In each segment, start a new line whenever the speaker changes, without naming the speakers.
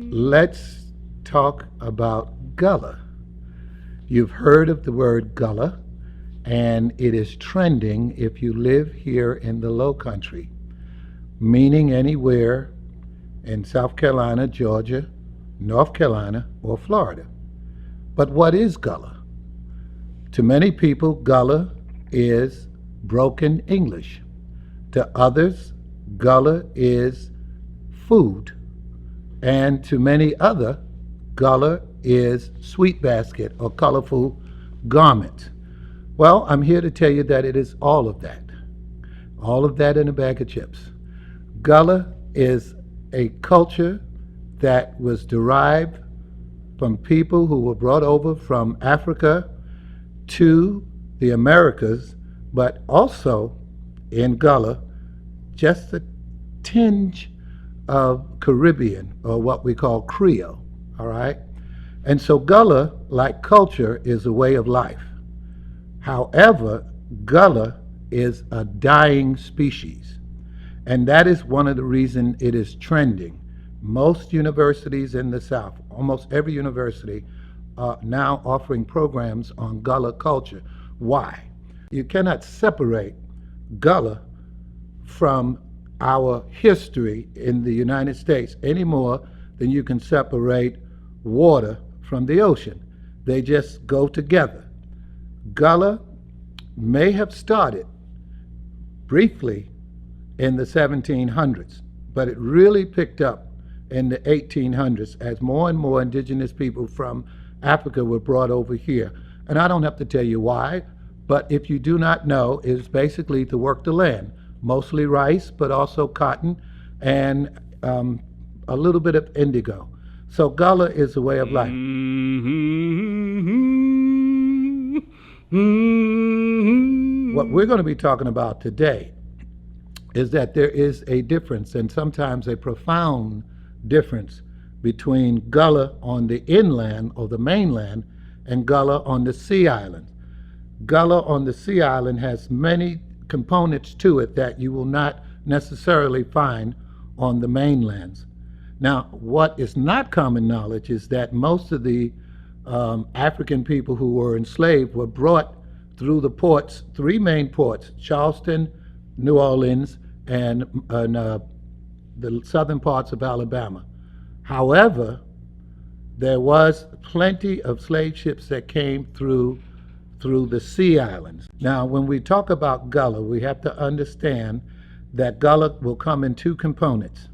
Let's talk about Gullah. You've heard of the word Gullah, and it is trending if you live here in the Low Country, meaning anywhere in South Carolina, Georgia, North Carolina, or Florida. But what is Gullah? To many people, Gullah is broken English. To others, Gullah is food. And to many other, Gullah is sweet basket or colorful garment. Well, I'm here to tell you that it is all of that. All of that in a bag of chips. Gullah is a culture that was derived from people who were brought over from Africa to the Americas, but also in Gullah, just a tinge of Caribbean, or what we call Creole, all right? And so Gullah, like culture, is a way of life. However, Gullah is a dying species, and that is one of the reasons it is trending. Most universities in the South, almost every university, are now offering programs on Gullah culture. Why? You cannot separate Gullah from our history in the United States any more than you can separate water from the ocean. They just go together. Gullah may have started briefly in the 1700s, but it really picked up in the 1800s as more and more indigenous people from Africa were brought over here. And I don't have to tell you why, but if you do not know, it's basically to work the land. Mostly rice, but also cotton and a little bit of indigo. So Gullah is a way of life. What we're going to be talking about today is that there is a difference, and sometimes a profound difference, between Gullah on the inland or the mainland and Gullah on the sea island. Gullah on the sea island has many components to it that you will not necessarily find on the mainlands. Now, what is not common knowledge is that most of the African people who were enslaved were brought through the ports, three main ports, Charleston, New Orleans, and the southern parts of Alabama. However, there was plenty of slave ships that came through the sea islands. Now, when we talk about Gullah, we have to understand that Gullah will come in two components.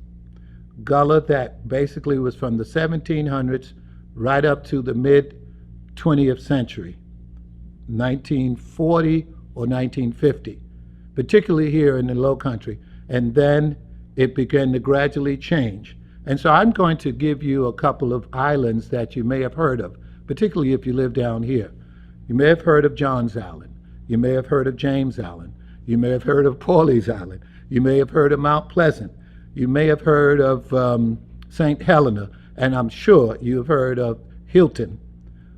Gullah that basically was from the 1700s right up to the mid-20th century, 1940 or 1950, particularly here in the Low Country. And then it began to gradually change. And so I'm going to give you a couple of islands that you may have heard of, particularly if you live down here. You may have heard of Johns Island. You may have heard of James Island. You may have heard of Pawleys Island. You may have heard of Mount Pleasant. You may have heard of St. Helena. And I'm sure you've heard of Hilton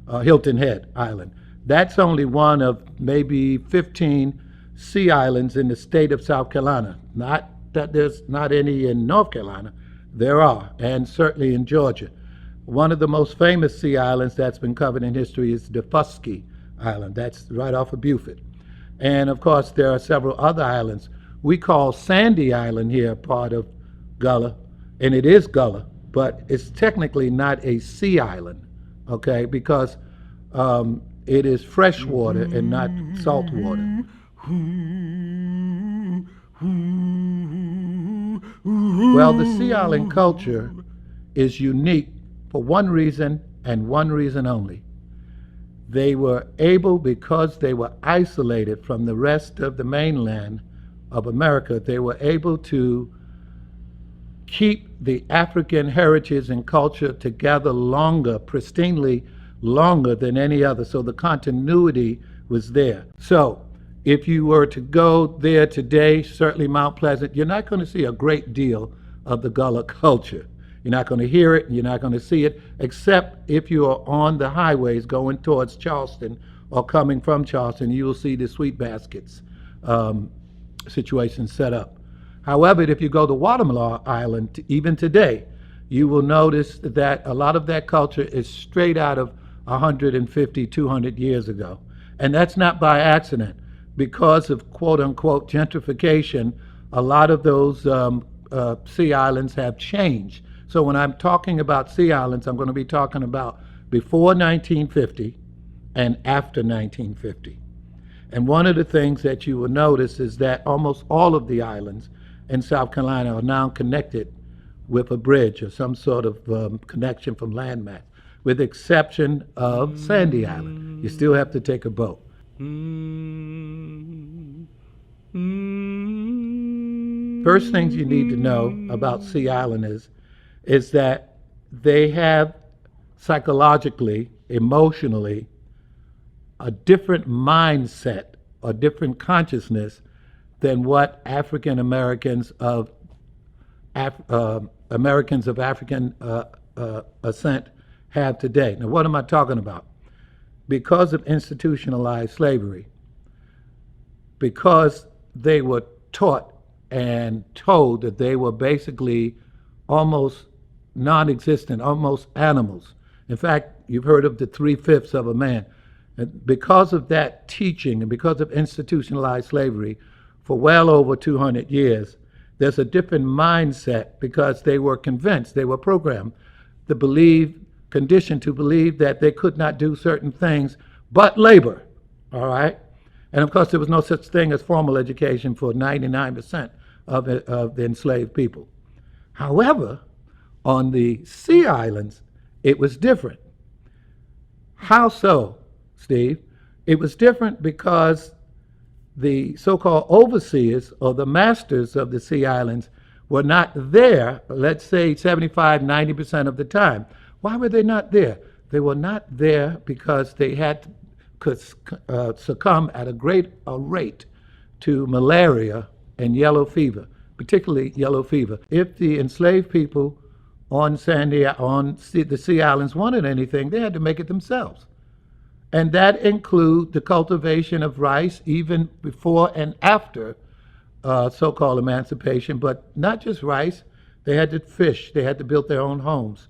Head Island. That's only one of maybe 15 sea islands in the state of South Carolina. Not that there's not any in North Carolina. There are, and certainly in Georgia. One of the most famous sea islands that's been covered in history is Daufuskie Island. That's right off of Beaufort. And of course, there are several other islands. We call Sandy Island here part of Gullah, and it is Gullah, but it's technically not a sea island, okay, because it is fresh water and not salt water. Well, the sea island culture is unique for one reason and one reason only. They were able, because they were isolated from the rest of the mainland of America, they were able to keep the African heritage and culture together longer, pristinely longer than any other. So the continuity was there. So if you were to go there today, certainly Mount Pleasant, you're not going to see a great deal of the Gullah culture. You're not going to hear it, you're not going to see it, except if you are on the highways going towards Charleston or coming from Charleston, you will see the sweet baskets situation set up. However, if you go to Guatemala Island, even today, you will notice that a lot of that culture is straight out of 150, 200 years ago. And that's not by accident. Because of quote unquote gentrification, a lot of those sea islands have changed. So when I'm talking about sea islands, I'm going to be talking about before 1950 and after 1950. And one of the things that you will notice is that almost all of the islands in South Carolina are now connected with a bridge or some sort of connection from landmass, with the exception of Sandy Island. You still have to take a boat. First things you need to know about Sea Islanders is that they have psychologically, emotionally, a different mindset, a different consciousness than what African Americans of African ascent have today. Now, what am I talking about? Because of institutionalized slavery, because they were taught and told that they were basically almost non-existent, almost animals. In fact, you've heard of the 3/5 of a man. And because of that teaching and because of institutionalized slavery for well over 200 years, there's a different mindset because they were convinced, they were programmed to believe, conditioned to believe that they could not do certain things but labor, all right? And of course, there was no such thing as formal education for 99% of the enslaved people. However, on the Sea Islands, it was different. How so, Steve? It was different because the so-called overseers or the masters of the Sea Islands were not there, let's say 75, 90% of the time. Why were they not there? They were not there because they could succumb at a great rate to malaria and yellow fever, particularly yellow fever. If the enslaved people on the Sea Islands wanted anything, they had to make it themselves. And that includes the cultivation of rice even before and after so-called emancipation, but not just rice. They had to fish. They had to build their own homes.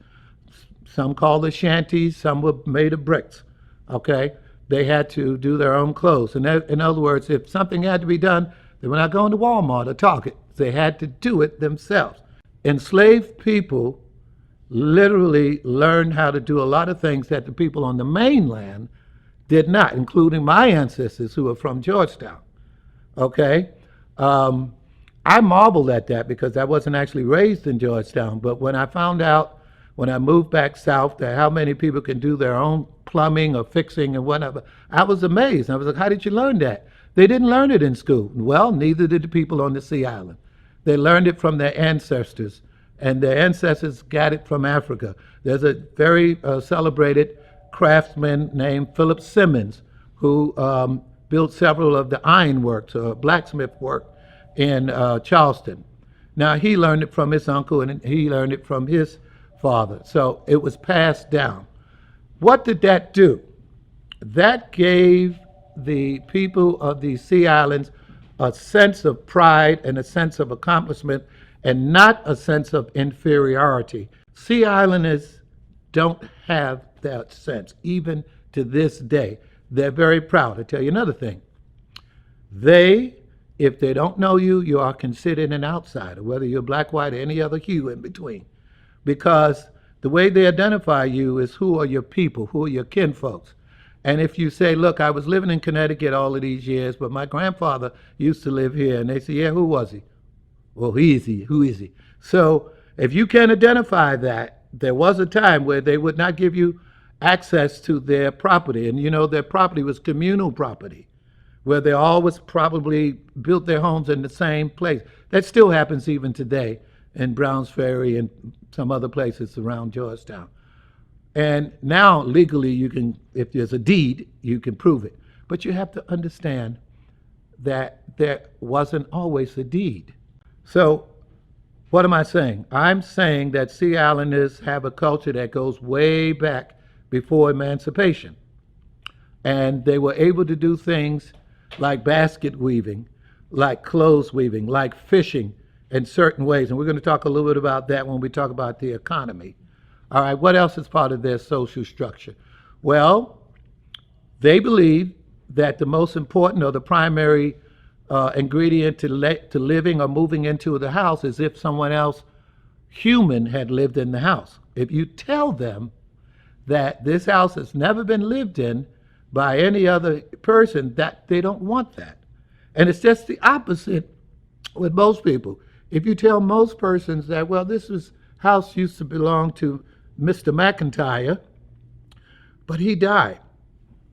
Some called it shanties. Some were made of bricks, okay? They had to do their own clothes. And in other words, if something had to be done, they were not going to Walmart or Target. They had to do it themselves. Enslaved people literally learned how to do a lot of things that the people on the mainland did not, including my ancestors who are from Georgetown, okay? I marveled at that because I wasn't actually raised in Georgetown, but when I found out, when I moved back south, that how many people can do their own plumbing or fixing and whatever, I was amazed. I was like, how did you learn that? They didn't learn it in school. Well, neither did the people on the Sea Island. They learned it from their ancestors, and their ancestors got it from Africa. There's a very celebrated craftsman named Philip Simmons who built several of the ironworks or blacksmith work in Charleston. Now, he learned it from his uncle and he learned it from his father. So it was passed down. What did that do? That gave the people of the Sea Islands a sense of pride and a sense of accomplishment and not a sense of inferiority. Sea Islanders don't have that sense, even to this day. They're very proud. I tell you another thing. If they don't know you, you are considered an outsider, whether you're black, white, or any other hue in between. Because the way they identify you is who are your people, who are your kinfolks. And if you say, look, I was living in Connecticut all of these years, but my grandfather used to live here, and they say, yeah, who was he? Well, who is he? So if you can identify that, there was a time where they would not give you access to their property. And you know, their property was communal property, where they always probably built their homes in the same place. That still happens even today in Browns Ferry and some other places around Georgetown. And now legally you can, if there's a deed, you can prove it. But you have to understand that there wasn't always a deed. So what am I saying? I'm saying that Sea Islanders have a culture that goes way back before emancipation. And they were able to do things like basket weaving, like clothes weaving, like fishing, in certain ways. And we're going to talk a little bit about that when we talk about the economy. All right, what else is part of their social structure? Well, they believe that the most important or the primary ingredient to living or moving into the house is if someone else, human, had lived in the house. If you tell them that this house has never been lived in by any other person, that they don't want that. And it's just the opposite with most people. If you tell most persons that, well, house used to belong to Mr. McIntyre, but he died.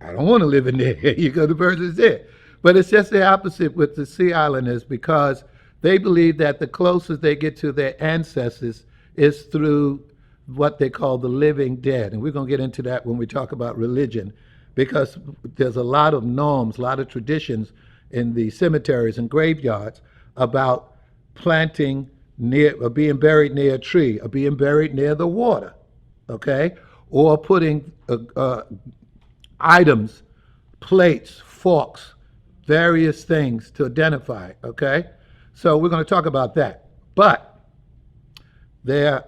I don't want to live in there. The person's there. But it's just the opposite with the Sea Islanders, because they believe that the closest they get to their ancestors is through what they call the living dead. And we're going to get into that when we talk about religion, because there's a lot of norms, a lot of traditions in the cemeteries and graveyards about planting near, or being buried near a tree, or being buried near the water, okay? Or putting items, plates, forks, various things to identify, okay? So we're going to talk about that. But their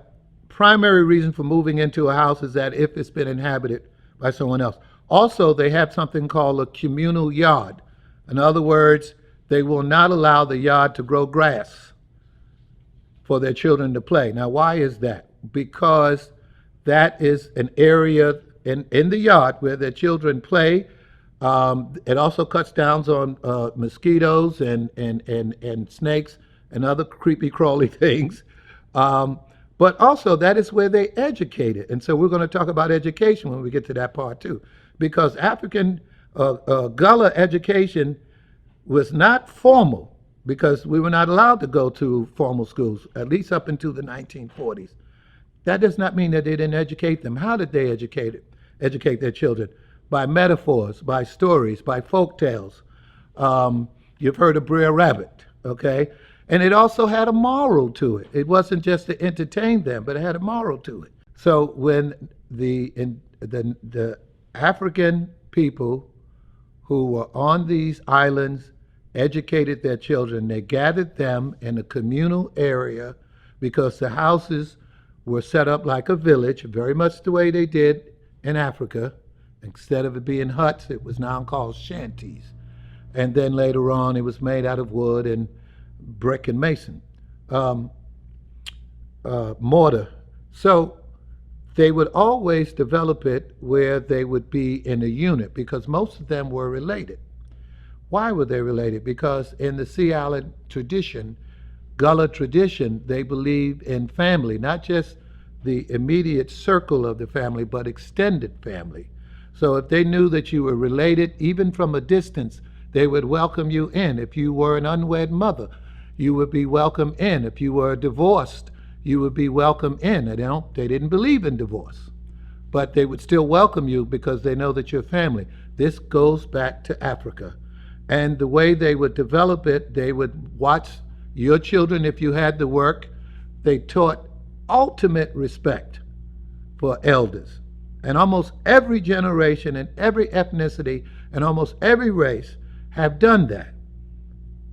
primary reason for moving into a house is that if it's been inhabited by someone else. Also, they have something called a communal yard. In other words, they will not allow the yard to grow grass for their children to play. Now, why is that? Because that is an area in the yard where their children play. It also cuts down on mosquitoes and snakes and other creepy crawly things. But also that is where they educate it. And so we're going to talk about education when we get to that part too. Because African Gullah education was not formal, because we were not allowed to go to formal schools, at least up until the 1940s. That does not mean that they didn't educate them. How did they educate their children? By metaphors, by stories, by folk tales. You've heard of Brer Rabbit, okay? And it also had a moral to it. It wasn't just to entertain them, but it had a moral to it. So when the African people who were on these islands educated their children, they gathered them in a communal area, because the houses were set up like a village, very much the way they did in Africa. Instead of it being huts, it was now called shanties. And then later on, it was made out of wood and brick and mason, mortar. So they would always develop it where they would be in a unit, because most of them were related. Why were they related? Because in the Sea Island tradition, Gullah tradition, they believed in family, not just the immediate circle of the family, but extended family. So if they knew that you were related, even from a distance, they would welcome you in. If you were an unwed mother, you would be welcome in. If you were divorced, you would be welcome in. They didn't believe in divorce, but they would still welcome you because they know that you're family. This goes back to Africa. And the way they would develop it, they would watch your children if you had the work. They taught ultimate respect for elders. And almost every generation and every ethnicity and almost every race have done that.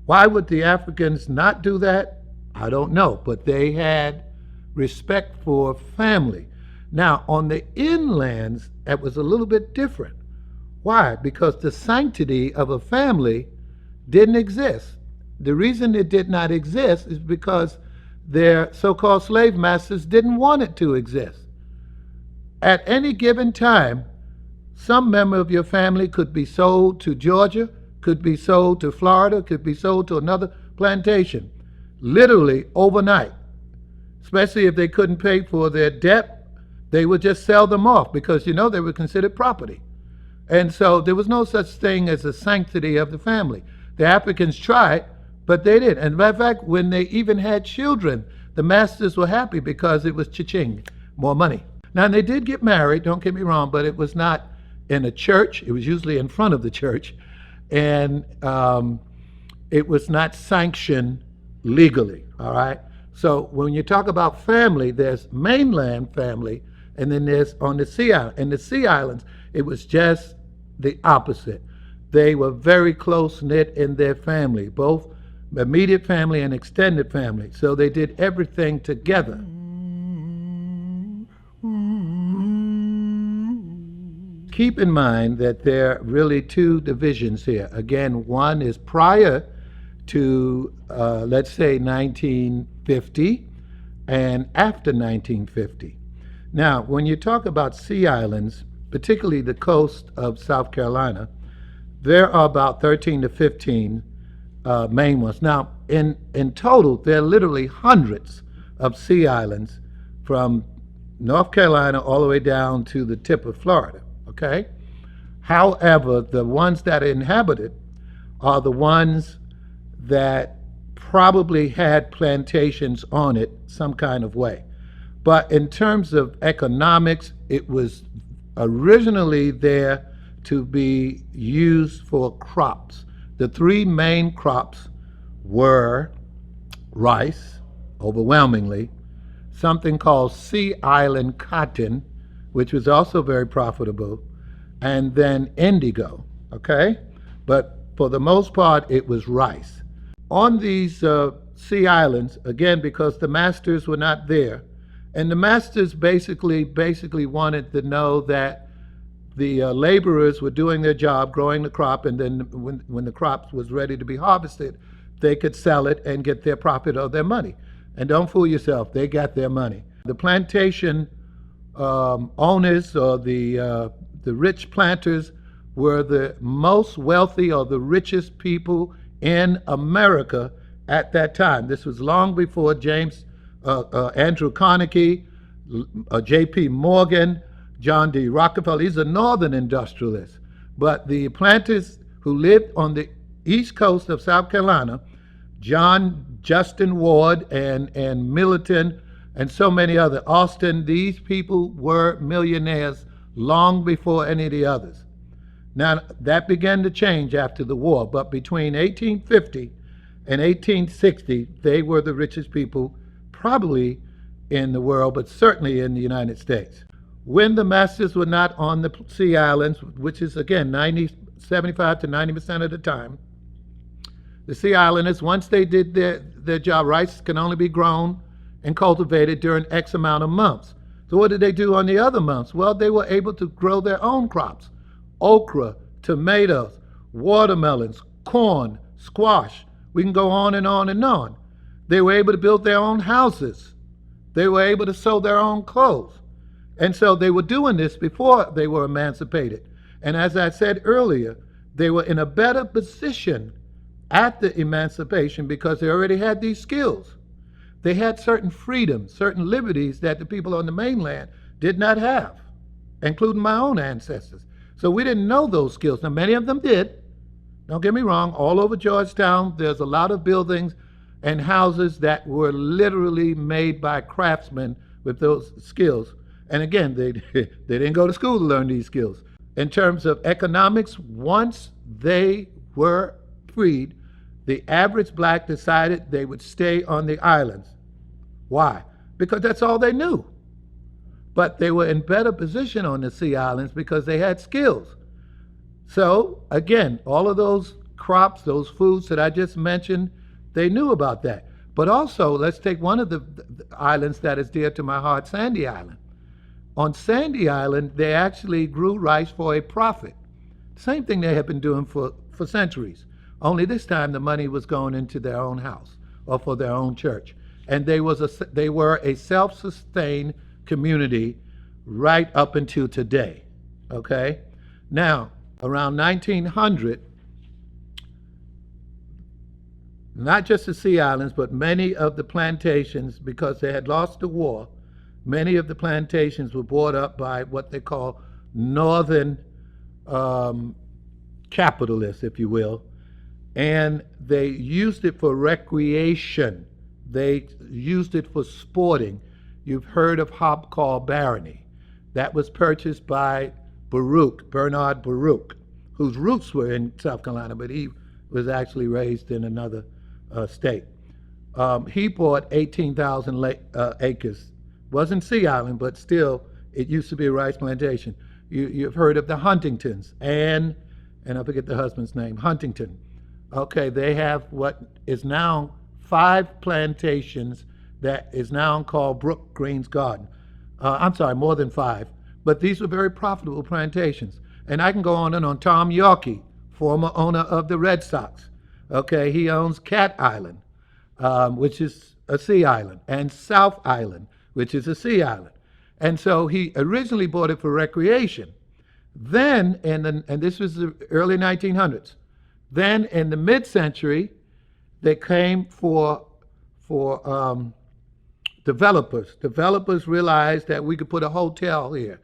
Why would the Africans not do that? I don't know, but they had respect for family. Now, on the inlands, it was a little bit different. Why? Because the sanctity of a family didn't exist. The reason it did not exist is because their so-called slave masters didn't want it to exist. At any given time, some member of your family could be sold to Georgia, could be sold to Florida, could be sold to another plantation, literally overnight. Especially if they couldn't pay for their debt, they would just sell them off because, they were considered property. And so there was no such thing as a sanctity of the family. The Africans tried, but they didn't. And matter of fact, when they even had children, the masters were happy because it was cha-ching, more money. Now, they did get married, don't get me wrong, but it was not in a church. It was usually in front of the church. And it was not sanctioned legally, all right? So when you talk about family, there's mainland family, and then there's on the Sea Island. In the Sea Islands, it was just the opposite. They were very close-knit in their family. Both immediate family and extended family. So they did everything together. Keep in mind that there are really two divisions here. Again, one is prior to, let's say, 1950 and after 1950. Now, when you talk about sea islands, particularly the coast of South Carolina, there are about 13 to 15 main ones. Now, in total, there are literally hundreds of sea islands from North Carolina all the way down to the tip of Florida, okay? However, the ones that are inhabited are the ones that probably had plantations on it some kind of way. But in terms of economics, it was originally there to be used for crops. The three main crops were rice, overwhelmingly, something called sea island cotton, which was also very profitable, and then indigo, okay? But for the most part, it was rice. On these sea islands, again, because the masters were not there, and the masters basically wanted to know that the laborers were doing their job, growing the crop, and then when the crop was ready to be harvested, they could sell it and get their profit or their money. And don't fool yourself, they got their money. The plantation owners or the rich planters were the most wealthy or the richest people in America at that time. This was long before Andrew Carnegie, J.P. Morgan, John D. Rockefeller. These are northern industrialists. But the planters who lived on the east coast of South Carolina, Justin Ward and Milton and so many others, Austin, these people were millionaires long before any of the others. Now, that began to change after the war, but between 1850 and 1860, they were the richest people probably in the world, but certainly in the United States. When the masters were not on the sea islands, which is, again, 75 to 90% of the time, the sea islanders, once they did their job, rice can only be grown and cultivated during X amount of months. So what did they do on the other months? Well, they were able to grow their own crops: okra, tomatoes, watermelons, corn, squash. We can go on and on and on. They were able to build their own houses. They were able to sew their own clothes. And so they were doing this before they were emancipated. And as I said earlier, they were in a better position at the emancipation because they already had these skills. They had certain freedoms, certain liberties that the people on the mainland did not have, including my own ancestors. So we didn't know those skills. Now, many of them did. Don't get me wrong. All over Georgetown, there's a lot of buildings and houses that were literally made by craftsmen with those skills. And again, they didn't go to school to learn these skills. In terms of economics, once they were freed, the average black decided they would stay on the islands. Why? Because that's all they knew. But they were in better position on the sea islands because they had skills. So again, all of those crops, those foods that I just mentioned, they knew about that. But also, let's take one of the islands that is dear to my heart, Sandy Island. On Sandy Island, they actually grew rice for a profit. Same thing they had been doing for centuries. Only this time the money was going into their own house or for their own church. And they were a self-sustained community right up until today, okay? Now, around 1900, not just the sea islands, but many of the plantations, because they had lost the war, many of the plantations were bought up by what they call northern capitalists, if you will, and they used it for recreation. They used it for sporting. You've heard of hop called Barony. That was purchased by Bernard Baruch, whose roots were in South Carolina, but he was actually raised in another state. He bought 18,000 acres. Wasn't Sea Island, but still, it used to be a rice plantation. You've heard of the Huntingtons, and I forget the husband's name, Huntington. Okay, they have what is now 5 plantations that is now called Brook Green's Garden. I'm sorry, more than 5, but these were very profitable plantations. And I can go on and on. Tom Yawkey, former owner of the Red Sox. Okay, he owns Cat Island, which is a sea island, and South Island, which is a sea island. And so he originally bought it for recreation. Then, and this was the early 1900s. Then, in the mid-century, they came for developers. Developers realized that we could put a hotel here.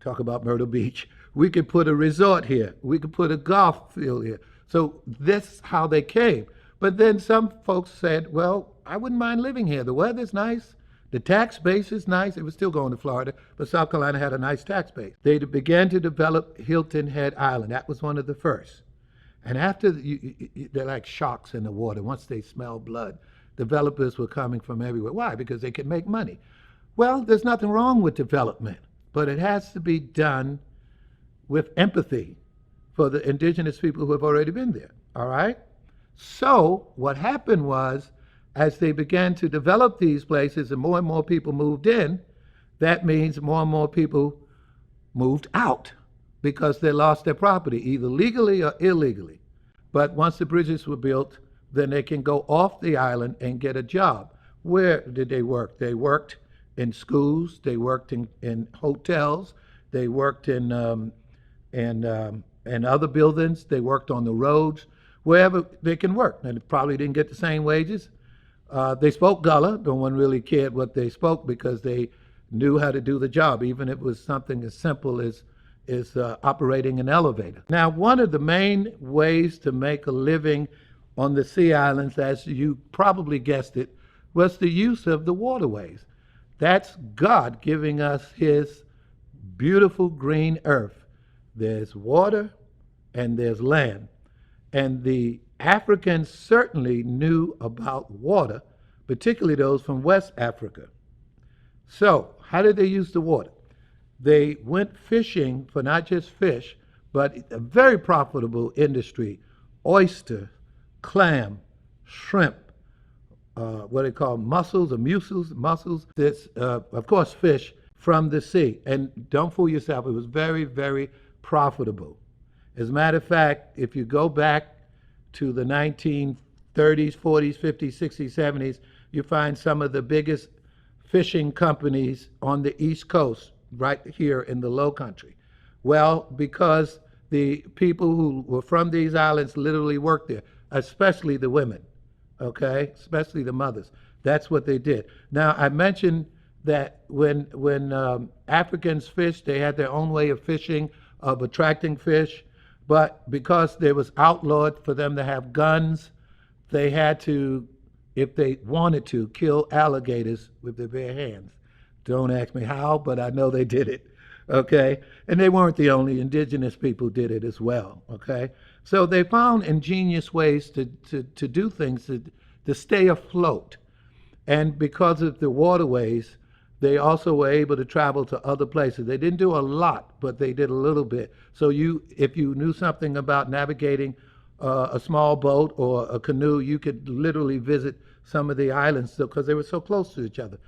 Talk about Myrtle Beach. We could put a resort here. We could put a golf field here. So this is how they came. But then some folks said, well, I wouldn't mind living here. The weather's nice. The tax base is nice. It was still going to Florida, but South Carolina had a nice tax base. They began to develop Hilton Head Island. That was one of the first. And after, they're like sharks in the water. Once they smell blood, developers were coming from everywhere. Why? Because they could make money. Well, there's nothing wrong with development, but it has to be done with empathy for the indigenous people who have already been there. All right? So what happened was, as they began to develop these places and more people moved in, that means more and more people moved out because they lost their property, either legally or illegally. But once the bridges were built, then they can go off the island and get a job. Where did they work? They worked in schools, they worked in hotels, they worked in other buildings, they worked on the roads, wherever they can work. And they probably didn't get the same wages. They spoke Gullah. No one really cared what they spoke because they knew how to do the job, even if it was something as simple as operating an elevator. Now, one of the main ways to make a living on the sea islands, as you probably guessed it, was the use of the waterways. That's God giving us his beautiful green earth. There's water and there's land. And the Africans certainly knew about water, particularly those from West Africa. So, how did they use the water? They went fishing for not just fish, but a very profitable industry: oyster, clam, shrimp, what they call mussels or mussels. This, of course, fish from the sea. And don't fool yourself, it was very, very profitable. As a matter of fact, if you go back to the 1930s, 40s, 50s, 60s, 70s, you find some of the biggest fishing companies on the East Coast, right here in the Low Country. Well, because the people who were from these islands literally worked there, especially the women, okay, especially the mothers. That's what they did. Now, I mentioned that when Africans fished, they had their own way of fishing, of attracting fish, but because it was outlawed for them to have guns, they had to, if they wanted to, kill alligators with their bare hands. Don't ask me how, but I know they did it, okay? And they weren't the only. Indigenous people did it as well, okay? So they found ingenious ways to do things to stay afloat. And because of the waterways, they also were able to travel to other places. They didn't do a lot, but they did a little bit. So if you knew something about navigating a small boat or a canoe, you could literally visit some of the islands because they were so close to each other.